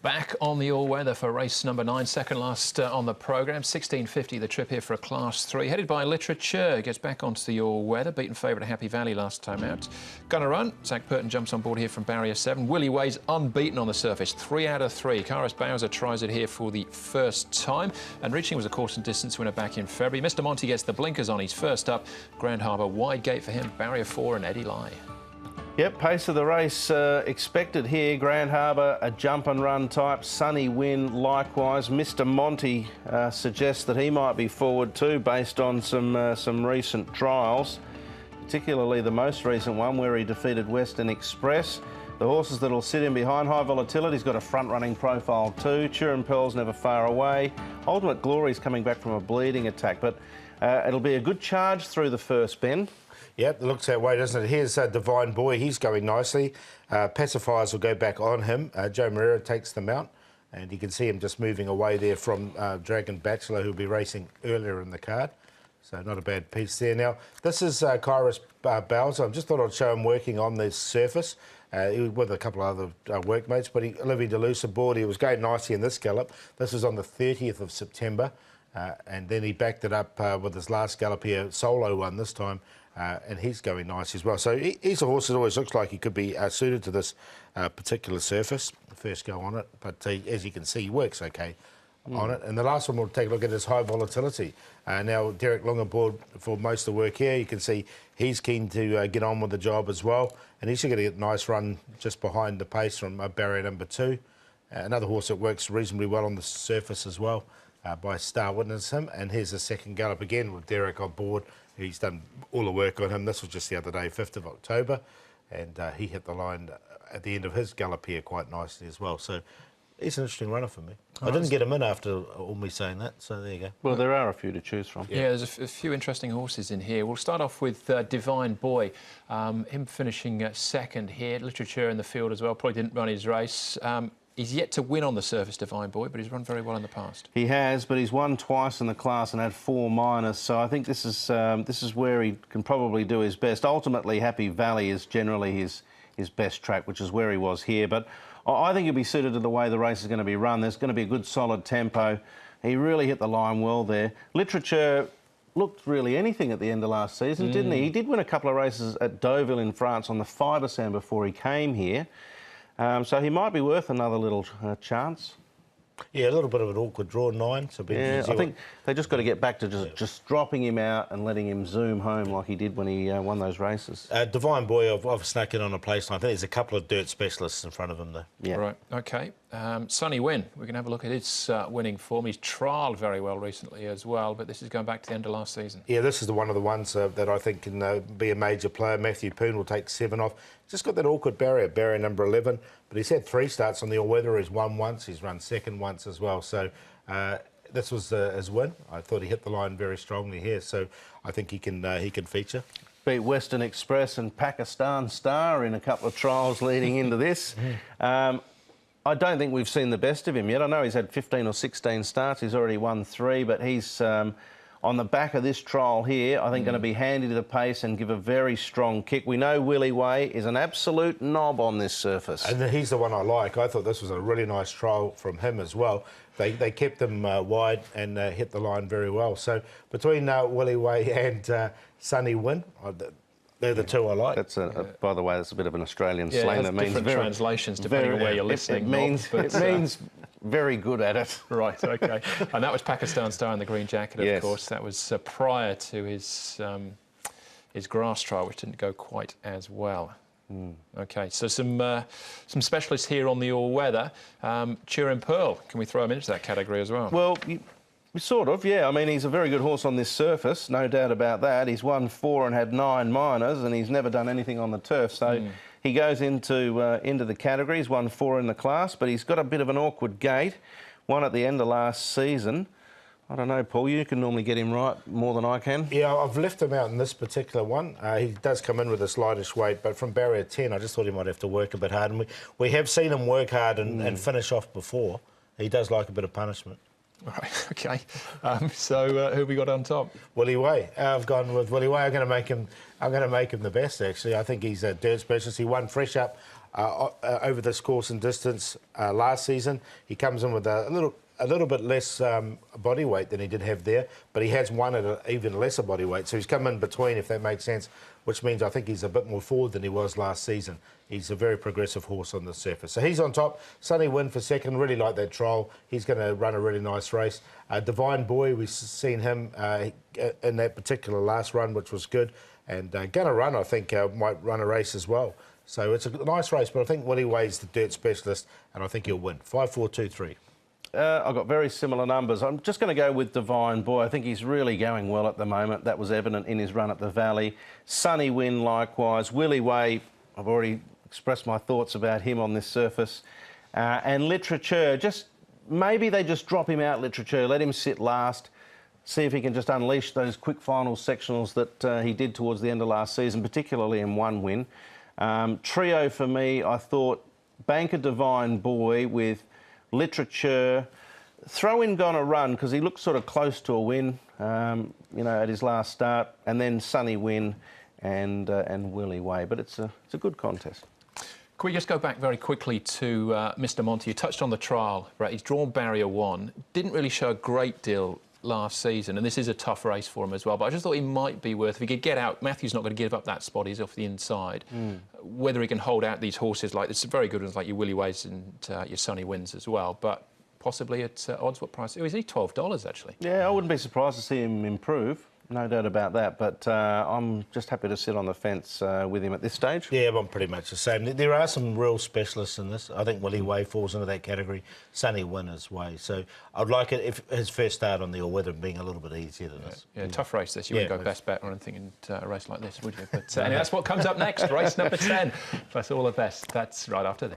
Back on the all-weather for race number 9, second last on the programme. 16.50 the trip here for a Class 3. Headed by Literature, gets back onto the all-weather. Beaten favourite Happy Valley last time out. Gonna run. Zach Purton jumps on board here from barrier 7. Willie Way's unbeaten on the surface, 3 out of 3. Karis Bowser tries it here for the first time. And reaching was a course and distance winner back in February. Mr. Monty gets the blinkers on. He's first up. Grand Harbour, wide gate for him. Barrier 4 and Eddie Lai. Yep, pace of the race expected here. Grand Harbour, a jump and run type. Sunny Win, likewise. Mr. Monty suggests that he might be forward too, based on some recent trials, particularly the most recent one where he defeated Western Express. The horses that'll sit in behind, High Volatility's got a front-running profile too. Turin Pearl's never far away. Ultimate Glory's coming back from a bleeding attack, but it'll be a good charge through the first bend. Yep, it looks that way, doesn't it? Here's Divine Boy. He's going nicely. Pacifiers will go back on him. Joe Moreira takes them out, and you can see him just moving away there from Dragon Bachelor, who'll be racing earlier in the card. So not a bad piece there. Now, this is Karis Bowser. I just thought I'd show him working on this surface. He was with a couple of other workmates, but Olivia Deleuze aboard. He was going nicely in this gallop. This was on the 30th of September, and then he backed it up with his last gallop here, solo one this time. And he's going nice as well. So he's a horse that always looks like he could be suited to this particular surface. The first go on it, but as you can see, he works okay on it. And the last one we'll take a look at is High Volatility. Now Derek Long aboard for most of the work here. You can see he's keen to get on with the job as well, and he's going to get a nice run just behind the pace from barrier number 2. Another horse that works reasonably well on the surface as well. By Star Witness him, and here's the second gallop again with Derek on board. He's done all the work on him. This was just the other day, 5th of October, and he hit the line at the end of his gallop here quite nicely as well. So he's an interesting runner for me. I didn't get him in after all me saying that, so there you go. Well, there are a few to choose from. Yeah, there's a few interesting horses in here. We'll start off with Divine Boy, him finishing second here. Literature in the field as well, probably didn't run his race. He's yet to win on the surface, Divine Boy, but he's run very well in the past. He has, but he's won twice in the class and had 4 minors, so I think this is where he can probably do his best. Ultimately, Happy Valley is generally his best track, which is where he was here, but I think he'll be suited to the way the race is going to be run. There's going to be a good, solid tempo. He really hit the line well there. Literature looked really anything at the end of last season, didn't he? He did win a couple of races at Deauville in France on the Fibersan before he came here. So he might be worth another little chance. Yeah, a little bit of an awkward draw, 9. So yeah, I think they just got to get back to just dropping him out and letting him zoom home like he did when he won those races. Divine Boy, I've snuck in on a place. I think there's a couple of dirt specialists in front of him though. Yeah. Right, OK. Sunny Win, we can have a look at his winning form. He's trialled very well recently as well, but this is going back to the end of last season. Yeah, this is one of the ones that I think can be a major player. Matthew Poon will take 7 off. Just got that awkward barrier number 11, but he's had 3 starts on the all-weather. He's won once, he's run second once as well. So this was his win. I thought he hit the line very strongly here, so I think he can feature. Beat Western Express and Pakistan Star in a couple of trials leading into this. I don't think we've seen the best of him yet. I know he's had 15 or 16 starts. He's already won 3, but he's on the back of this trial here, I think going to be handy to the pace and give a very strong kick. We know Willie Way is an absolute knob on this surface. And he's the one I like. I thought this was a really nice trial from him as well. They kept him wide and hit the line very well. So between Willie Way and Sunny Win, they're the 2 I like. That's by the way, that's a bit of an Australian slang. That means different translations depending on where you're listening. It means very good at it. Right, OK. And that was Pakistan Star in the green jacket, of course. That was prior to his grass trial, which didn't go quite as well. OK, so some specialists here on the all-weather. Turin Pearl, can we throw him into that category as well? Well, sort of, yeah. I mean, he's a very good horse on this surface, no doubt about that. He's won 4 and had 9 minors, and he's never done anything on the turf. So he goes into the category. He's won 4 in the class, but he's got a bit of an awkward gait. Won at the end of last season. I don't know, Paul, you can normally get him right more than I can. Yeah, I've left him out in this particular one. He does come in with a slightish weight, but from barrier 10, I just thought he might have to work a bit hard. And we have seen him work hard and finish off before. He does like a bit of punishment. Right, OK. So who have we got on top? Willie Way. I've gone with Willie Way. I'm going to make him the best, actually. I think he's a dirt specialist. He won fresh up over this course and distance last season. He comes in with a little bit less body weight than he did have there, but he has won at an even lesser body weight. So he's come in between, if that makes sense, which means I think he's a bit more forward than he was last season. He's a very progressive horse on the surface. So he's on top. Sunny Win for second. Really like that trial. He's going to run a really nice race. Divine Boy, we've seen him in that particular last run, which was good. And Gonna Run, I think, might run a race as well. So it's a nice race, but I think Willie Way's the dirt specialist, and I think he'll win. 5, 4, 2, 3. I've got very similar numbers. I'm just going to go with Divine Boy. I think he's really going well at the moment. That was evident in his run at the Valley. Sunny Win likewise. Willie Way, I've already expressed my thoughts about him on this surface. And Literature, maybe they just drop him out, Literature, let him sit last, see if he can just unleash those quick final sectionals that he did towards the end of last season, particularly in one win. Trio for me, I thought Banker Divine Boy with Literature, throw in Gonna Run because he looked sort of close to a win, you know, at his last start, and then Sunny Win and Willie Way. But it's a good contest. Can we just go back very quickly to Mr. Monty? You touched on the trial, right? He's drawn barrier 1, didn't really show a great deal last season, and this is a tough race for him as well, but I just thought he might be worth, if he could get out, Matthew's not going to give up that spot, he's off the inside. Whether he can hold out these horses like this, very good ones like your Willie Ways and your Sunny Wins as well, but possibly at odds, what price? Oh, he's only $12 actually. Yeah, I wouldn't be surprised to see him improve. No doubt about that, but I'm just happy to sit on the fence with him at this stage. Yeah, I'm pretty much the same. There are some real specialists in this. I think Willie Way falls into that category. Sunny Win as Way. So I'd like it if his first start on the all-weather being a little bit easier than this. Yeah, tough race this. You wouldn't go best bet or anything in a race like this, would you? But anyway, that's what comes up next, race number 10. Plus all the best. That's right after this.